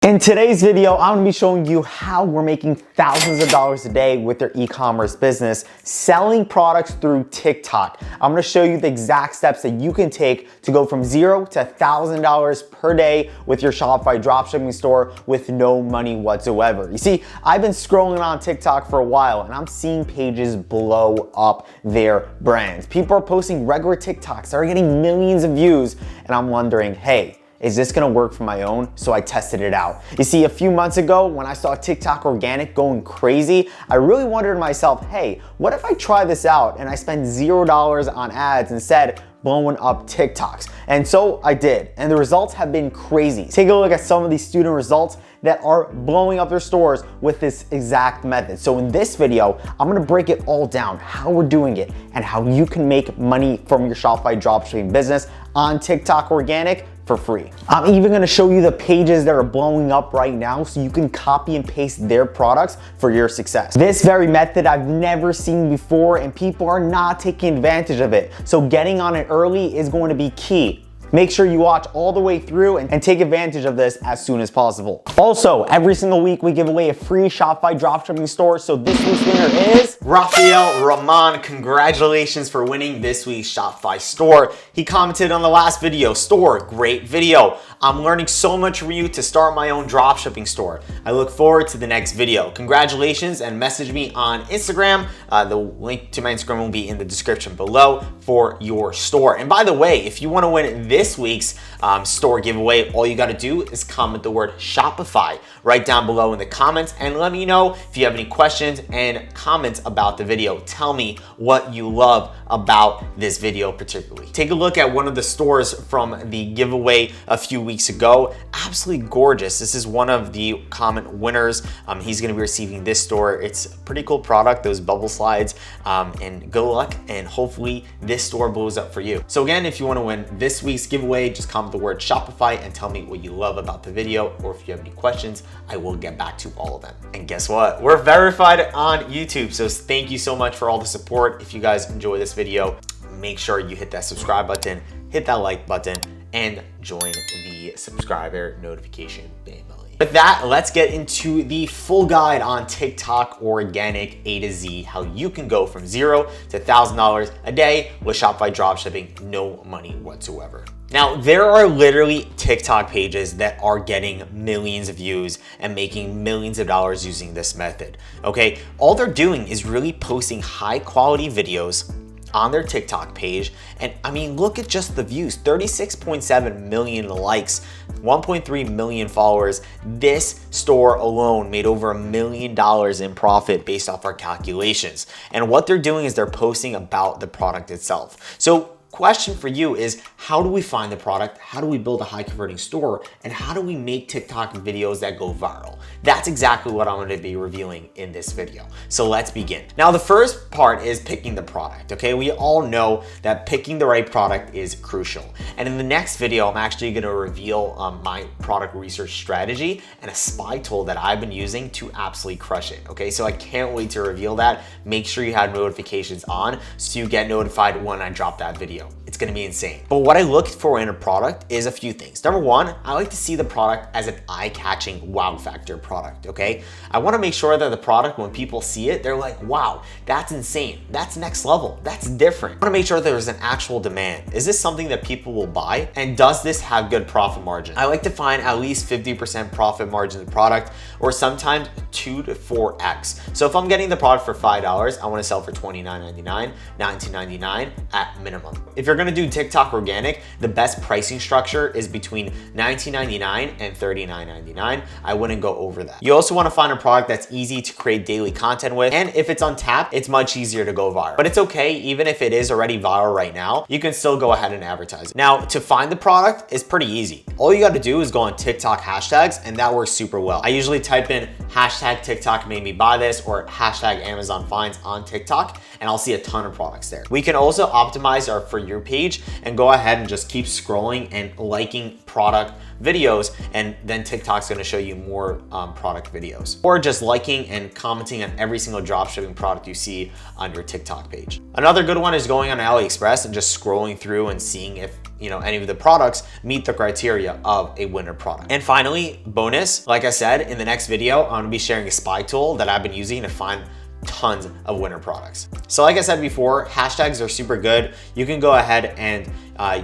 In today's video, I'm gonna be showing you how we're making thousands of dollars a day with your e-commerce business, selling products through TikTok. I'm gonna show you the exact steps that you can take to go from $0 to $1,000 per day with your Shopify dropshipping store with no money whatsoever. You see, I've been scrolling on TikTok for a while and I'm seeing pages blow up their brands. People are posting regular TikToks that are getting millions of views and I'm wondering, hey, is this gonna work for my own? So I tested it out. You see, a few months ago when I saw TikTok organic going crazy, I really wondered to myself, hey, what if I try this out and I spend $0 on ads instead blowing up TikToks? And so I did, and the results have been crazy. Take a look at some of these student results that are blowing up their stores with this exact method. So in this video, I'm gonna break it all down, how we're doing it, and how you can make money from your Shopify dropshipping business on TikTok organic for free. I'm even gonna show you the pages that are blowing up right now so you can copy and paste their products for your success. This very method I've never seen before and people are not taking advantage of it. So getting on it early is going to be key. Make sure you watch all the way through and take advantage of this as soon as possible. Also, every single week we give away a free Shopify dropshipping store. So this week's winner is Rafael Rahman. Congratulations for winning this week's Shopify store. He commented on the last video, store, great video. I'm learning so much from you to start my own dropshipping store. I look forward to the next video. Congratulations and message me on Instagram. The link to my Instagram will be in the description below for your store. And by the way, if you want to win this week's store giveaway, all you got to do is comment the word Shopify right down below in the comments and let me know if you have any questions and comments about the video. Tell me what you love about this video particularly. Take a look at one of the stores from the giveaway a few weeks ago. Absolutely gorgeous. This is one of the comment winners. He's going to be receiving this store. It's a pretty cool product, those bubble slides, and good luck, and hopefully this store blows up for you. So again, if you want to win this week's giveaway, just comment the word Shopify and tell me what you love about the video, or if you have any questions, I will get back to all of them. And guess what? We're verified on YouTube, so thank you so much for all the support. If you guys enjoy this video, make sure you hit that subscribe button, hit that like button, and join the subscriber notification bell. With that, let's get into the full guide on TikTok organic A to Z, how you can go from $0 to $1,000 a day with Shopify dropshipping, no money whatsoever. Now, there are literally TikTok pages that are getting millions of views and making millions of dollars using this method, okay? All they're doing is really posting high quality videos on their TikTok page. And I mean, look at just the views, 36.7 million likes, 1.3 million followers. This store alone made over $1 million in profit based off our calculations. And what they're doing is they're posting about the product itself. So question for you is, how do we find the product? How do we build a high converting store? And how do we make TikTok videos that go viral? That's exactly what I'm going to be revealing in this video. So let's begin. Now, the first part is picking the product, okay? We all know that picking the right product is crucial. And in the next video, I'm actually going to reveal my product research strategy and a spy tool that I've been using to absolutely crush it, okay? So I can't wait to reveal that. Make sure you have notifications on so you get notified when I drop that video. It's gonna be insane. But what I look for in a product is a few things. Number one, I like to see the product as an eye-catching wow factor product, okay? I wanna make sure that the product, when people see it, they're like, wow, that's insane. That's next level. That's different. I wanna make sure there's an actual demand. Is this something that people will buy? And does this have good profit margin? I like to find at least 50% profit margin in the product, or sometimes 2 to 4x. So if I'm getting the product for $5, I wanna sell for $29.99, $19.99 at minimum. If you're gonna do TikTok organic, the best pricing structure is between $19.99 and $39.99. I wouldn't go over that. You also wanna find a product that's easy to create daily content with, and if it's untapped, it's much easier to go viral. But it's okay, even if it is already viral right now, you can still go ahead and advertise it. Now, to find the product is pretty easy. All you gotta do is go on TikTok hashtags, and that works super well. I usually type in hashtag TikTok made me buy this, or hashtag Amazon finds on TikTok, and I'll see a ton of products there. We can also optimize our For You page and go ahead and just keep scrolling and liking product videos, and then TikTok's gonna show you more product videos. Or just liking and commenting on every single dropshipping product you see on your TikTok page. Another good one is going on AliExpress and just scrolling through and seeing if any of the products meet the criteria of a winner product. And finally, bonus, like I said, in the next video, I'm gonna be sharing a spy tool that I've been using to find tons of winner products. So like I said before, hashtags are super good. You can go ahead and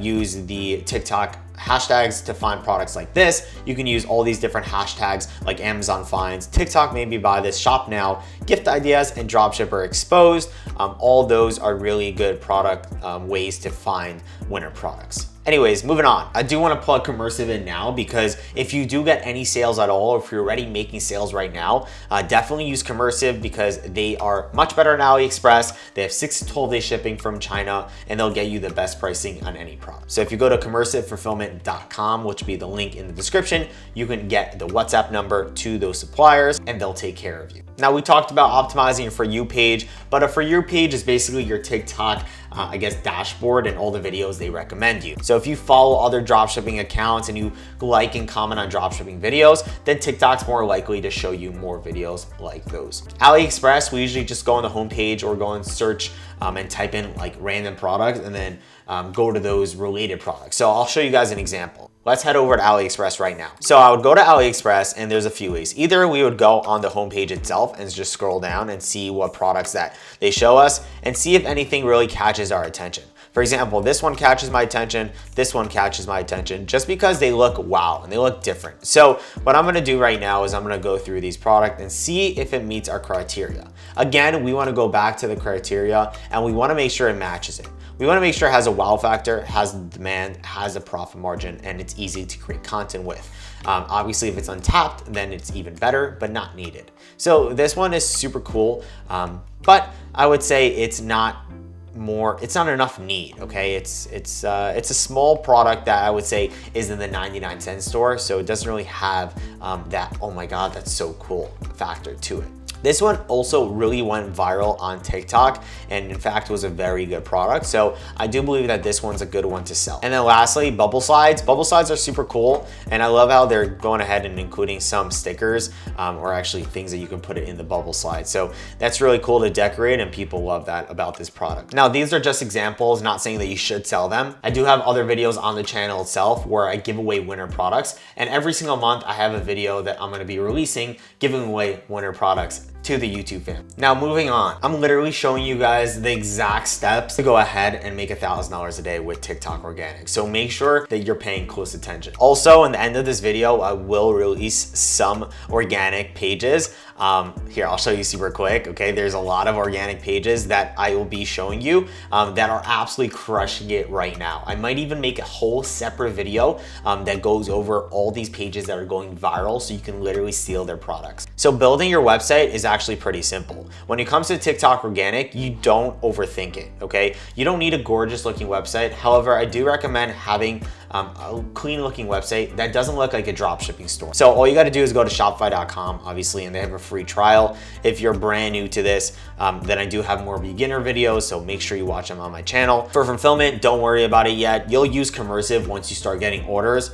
use the TikTok hashtags to find products like this. You can use all these different hashtags like Amazon finds, TikTok made me buy this, shop now, gift ideas, and dropshipper exposed. All those are really good product ways to find winner products. Anyways, moving on. I do want to plug Commercive in now because if you do get any sales at all, or if you're already making sales right now, definitely use Commercive because they are much better than AliExpress. They have 6 to 12 day shipping from China, and they'll get you the best pricing on any product. So if you go to commercivefulfillment.com, which will be the link in the description, you can get the WhatsApp number to those suppliers and they'll take care of you. Now, we talked about optimizing a For You page, but a For You page is basically your TikTok dashboard and all the videos they recommend you. So if you follow other dropshipping accounts and you like and comment on dropshipping videos, then TikTok's more likely to show you more videos like those. AliExpress, we usually just go on the homepage or go and search and type in like random products and then go to those related products. So I'll show you guys an example. Let's head over to AliExpress right now. So I would go to AliExpress and there's a few ways. Either we would go on the homepage itself and just scroll down and see what products that they show us and see if anything really catches our attention. For example, this one catches my attention, this one catches my attention, just because they look wow and they look different. So what I'm gonna do right now is I'm gonna go through these products and see if it meets our criteria. Again, we wanna go back to the criteria and we wanna make sure it matches it. We wanna make sure it has a wow factor, has demand, has a profit margin, and it's easy to create content with. Obviously, if it's untapped, then it's even better, but not needed. So this one is super cool, but I would say it's not enough need, okay? It's a small product that I would say is in the 99-cent store, so it doesn't really have that, oh my God, that's so cool factor to it. This one also really went viral on TikTok and in fact was a very good product. So I do believe that this one's a good one to sell. And then lastly, bubble slides. Bubble slides are super cool. And I love how they're going ahead and including some stickers or actually things that you can put it in the bubble slide. So that's really cool to decorate and people love that about this product. Now, these are just examples, not saying that you should sell them. I do have other videos on the channel itself where I give away winner products. And every single month I have a video that I'm gonna be releasing giving away winner products to the YouTube fam. Now moving on, I'm literally showing you guys the exact steps to go ahead and make $1,000 a day with TikTok organic. So make sure that you're paying close attention. Also, in the end of this video, I will release some organic pages. Here, I'll show you super quick, okay? There's a lot of organic pages that I will be showing you that are absolutely crushing it right now. I might even make a whole separate video that goes over all these pages that are going viral so you can literally steal their products. So building your website is actually pretty simple. When it comes to TikTok organic, you don't overthink it, okay? You don't need a gorgeous looking website. However, I do recommend having a clean looking website that doesn't look like a dropshipping store. So all you gotta do is go to shopify.com, obviously, and they have a free trial. If you're brand new to this, then I do have more beginner videos, so make sure you watch them on my channel. For fulfillment, don't worry about it yet. You'll use Commercive once you start getting orders,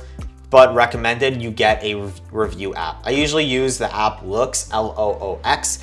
but recommended you get a review app. I usually use the app Loox, L-O-O-X,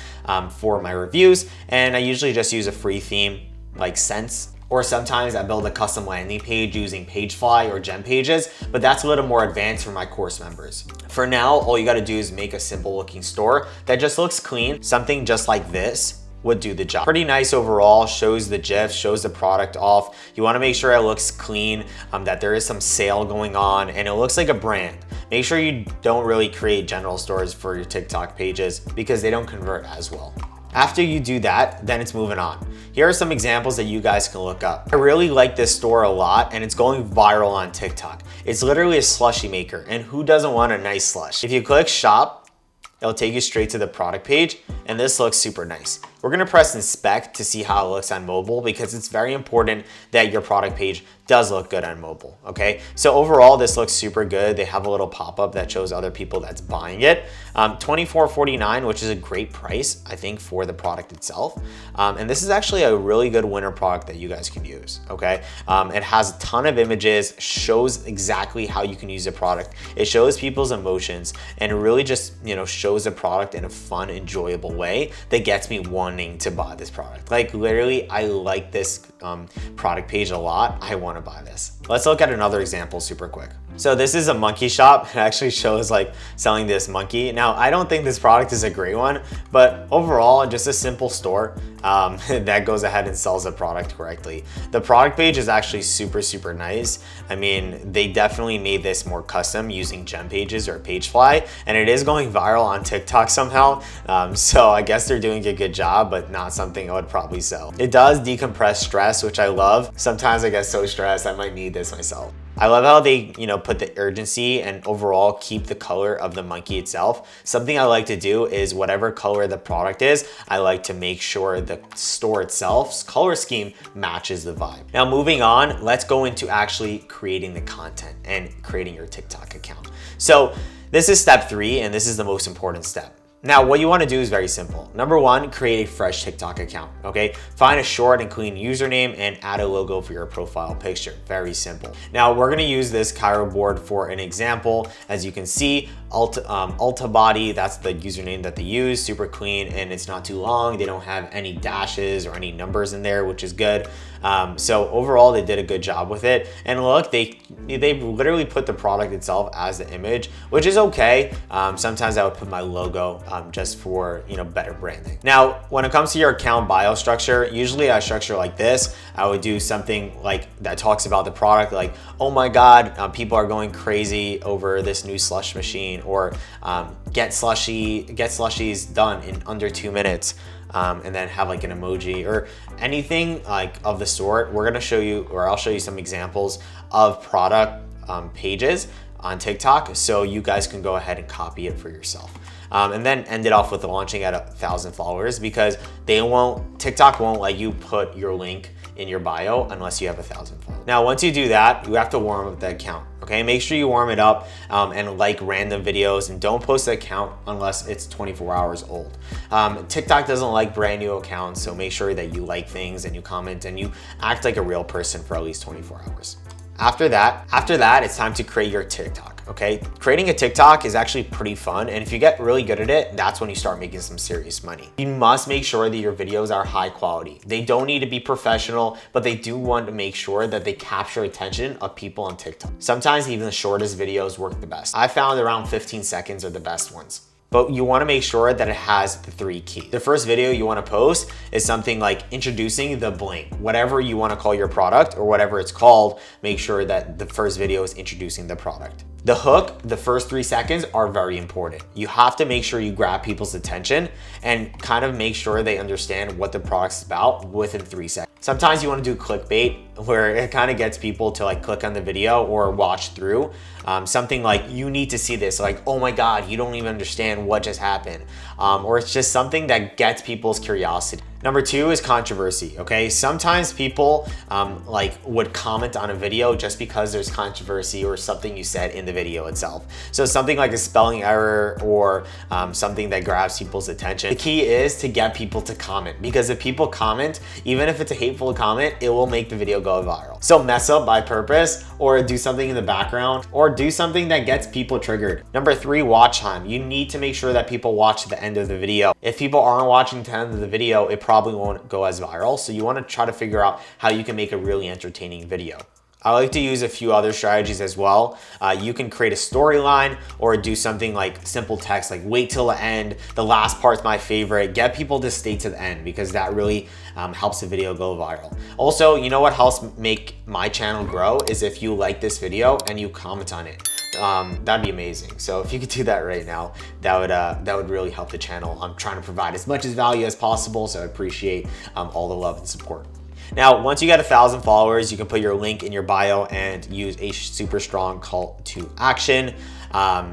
for my reviews, and I usually just use a free theme like Sense, or sometimes I build a custom landing page using Pagefly or Gem Pages, but that's a little more advanced for my course members. For now, all you gotta do is make a simple looking store that just looks clean. Something just like this would do the job. Pretty nice overall, shows the GIF, shows the product off. You wanna make sure it looks clean, that there is some sale going on, and it looks like a brand. Make sure you don't really create general stores for your TikTok pages because they don't convert as well. After you do that, then it's moving on. Here are some examples that you guys can look up. I really like this store a lot and it's going viral on TikTok. It's literally a slushie maker, and who doesn't want a nice slush? If you click shop, it'll take you straight to the product page, and this looks super nice. We're gonna press inspect to see how it looks on mobile because it's very important that your product page does look good on mobile, okay? So overall, this looks super good. They have a little pop-up that shows other people that's buying it. $24.49, which is a great price, I think, for the product itself. And this is actually a really good winter product that you guys can use, okay? It has a ton of images, shows exactly how you can use the product. It shows people's emotions, and it really just, shows the product in a fun, enjoyable way that gets me one wanting to buy this product. Like literally, I like this product page a lot. I want to buy this. Let's look at another example super quick. So this is a monkey shop. It actually shows like selling this monkey. Now, I don't think this product is a great one, but overall, just a simple store that goes ahead and sells the product correctly. The product page is actually super nice. I mean, they definitely made this more custom using gem pages or Pagefly, and it is going viral on TikTok somehow. So I guess they're doing a good job, but not something I would probably sell. It does decompress stress, which I love. Sometimes I get so stressed, I might need this myself. I love how they, put the urgency and overall keep the color of the monkey itself. Something I like to do is whatever color the product is, I like to make sure the store itself's color scheme matches the vibe. Now moving on, let's go into actually creating the content and creating your TikTok account. So this is step 3, and this is the most important step. Now, what you want to do is very simple. Number 1, create a fresh TikTok account, okay? Find a short and clean username and add a logo for your profile picture. Very simple. Now, we're going to use this Cairo board for an example. As you can see, Alta Body, that's the username that they use, super clean, and it's not too long. They don't have any dashes or any numbers in there, which is good. So overall, they did a good job with it. And look, they literally put the product itself as the image, which is okay. Sometimes I would put my logo just for better branding. Now, when it comes to your account bio structure, usually I structure like this. I would do something like that talks about the product, like, oh my God, people are going crazy over this new slush machine, or get slushies done in under 2 minutes. And then have like an emoji or anything like of the sort. We're gonna show you, or I'll show you some examples of product pages on TikTok, so you guys can go ahead and copy it for yourself. And then end it off with launching at 1,000 followers, because TikTok won't let you put your link in your bio unless you have 1,000 followers. Now, once you do that, you have to warm up the account. Okay, make sure you warm it up and like random videos, and don't post the account unless it's 24 hours old. TikTok doesn't like brand new accounts, so make sure that you like things and you comment and you act like a real person for at least 24 hours. After that, it's time to create your TikTok, okay? Creating a TikTok is actually pretty fun, and if you get really good at it, that's when you start making some serious money. You must make sure that your videos are high quality. They don't need to be professional, but they do want to make sure that they capture attention of people on TikTok. Sometimes even the shortest videos work the best. I found around 15 seconds are the best ones. But you want to make sure that it has the 3 keys. The first video you want to post is something like introducing the bling. Whatever you want to call your product or whatever it's called, make sure that the first video is introducing the product. The hook, the first 3 seconds are very important. You have to make sure you grab people's attention and kind of make sure they understand what the product's about within 3 seconds. Sometimes you want to do clickbait, where it kind of gets people to like click on the video or watch through. Something like, you need to see this, like, oh my God, you don't even understand what just happened. Or it's just something that gets people's curiosity. Number 2 is controversy, okay? Sometimes people would comment on a video just because there's controversy or something you said in the video itself. So something like a spelling error or something that grabs people's attention. The key is to get people to comment, because if people comment, even if it's a hateful comment, it will make the video go viral. So mess up by purpose, or do something in the background, or do something that gets people triggered. Number 3, watch time. You need to make sure that people watch to the end of the video. If people aren't watching to the end of the video, it probably won't go as viral. So you want to try to figure out how you can make a really entertaining video. I like to use a few other strategies as well. You can create a storyline or do something like simple text, like wait till the end. The last part's my favorite. Get people to stay to the end, because that really helps the video go viral. Also, you know what helps make my channel grow is if you like this video and you comment on it. That'd be amazing. So if you could do that right now, that would really help the channel. I'm trying to provide as much value as possible, so I appreciate all the love and support. Now, once you get 1,000 followers, you can put your link in your bio and use a super strong call to action.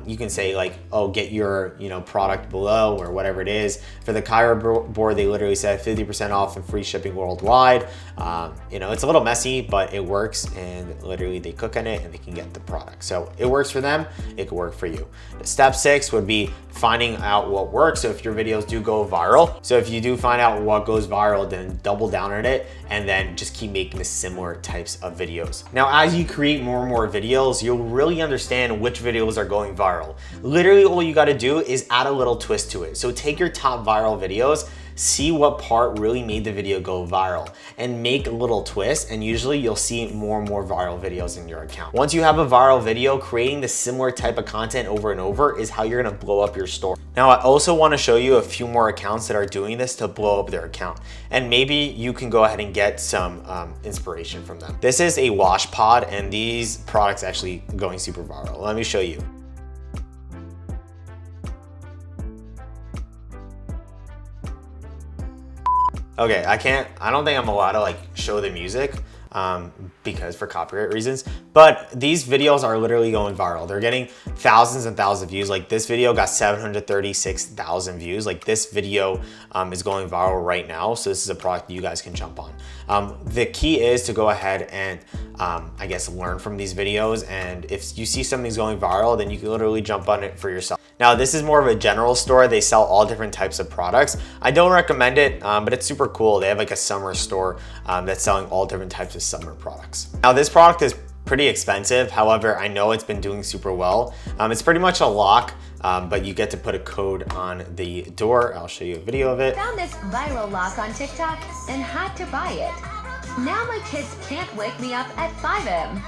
You can say like, oh, get your product below, or whatever it is. For the Cairo board, they literally said 50% off and free shipping worldwide. It's a little messy, but it works, and literally they click on it and they can get the product. So it works for them, it could work for you. Step 6 would be finding out what works. So if your videos do go viral, so if you do find out what goes viral, then double down on it and then just keep making the similar types of videos. Now, as you create more and more videos, you'll really understand which videos are going viral. Literally all you got to do is add a little twist to it. So take your top viral videos, see what part really made the video go viral and make a little twist, and usually you'll see more and more viral videos in your account. Once you have a viral video, creating the similar type of content over and over is how you're gonna blow up your store. Now, I also wanna show you a few more accounts that are doing this to blow up their account, and maybe you can go ahead and get some inspiration from them. This is a wash pod, and these products actually going super viral. Let me show you. Okay, I don't think I'm allowed to like show the music because for copyright reasons, but these videos are literally going viral. They're getting thousands and thousands of views. Like this video got 736,000 views. Like this video is going viral right now. So this is a product you guys can jump on. The key is to go ahead and I guess learn from these videos. And if you see something's going viral, then you can literally jump on it for yourself. Now, this is more of a general store. They sell all different types of products. I don't recommend it, but it's super cool. They have like a summer store that's selling all different types of summer products. Now, this product is pretty expensive. However, I know it's been doing super well. It's pretty much a lock, but you get to put a code on the door. I'll show you a video of it. Found this viral lock on TikTok and had to buy it. Now my kids can't wake me up at 5 a.m.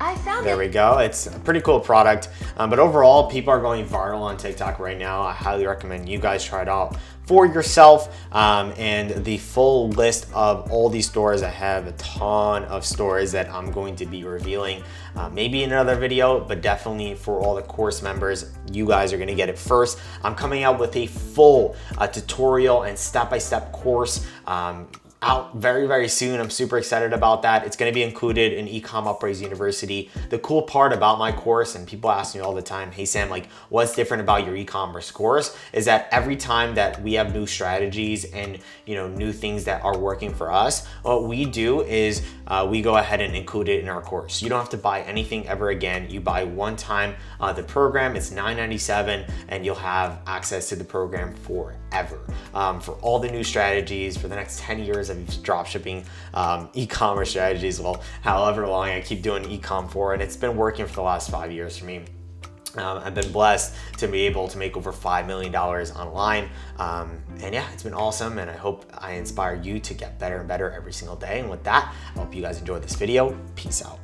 I found There we go. It's a pretty cool product, but overall, people are going viral on TikTok right now. I highly recommend you guys try it out for yourself. And the full list of all these stores, I have a ton of stores that I'm going to be revealing, maybe in another video, but definitely for all the course members, you guys are gonna get it first. I'm coming out with a full tutorial and step-by-step course out very, very soon. I'm super excited about that. It's gonna be included in Ecom Uprise University. The cool part about my course, and people ask me all the time, hey Sam, like what's different about your e-commerce course, is that every time that we have new strategies and new things that are working for us, what we do is we go ahead and include it in our course. You don't have to buy anything ever again. You buy one time the program, it's $9.97, and you'll have access to the program forever. For all the new strategies for the next 10 years of dropshipping, e-commerce strategies, well, however long I keep doing e-com for, and it's been working for the last 5 years for me. I've been blessed to be able to make over $5 million online. And yeah, it's been awesome, and I hope I inspire you to get better and better every single day. And with that, I hope you guys enjoyed this video. Peace out.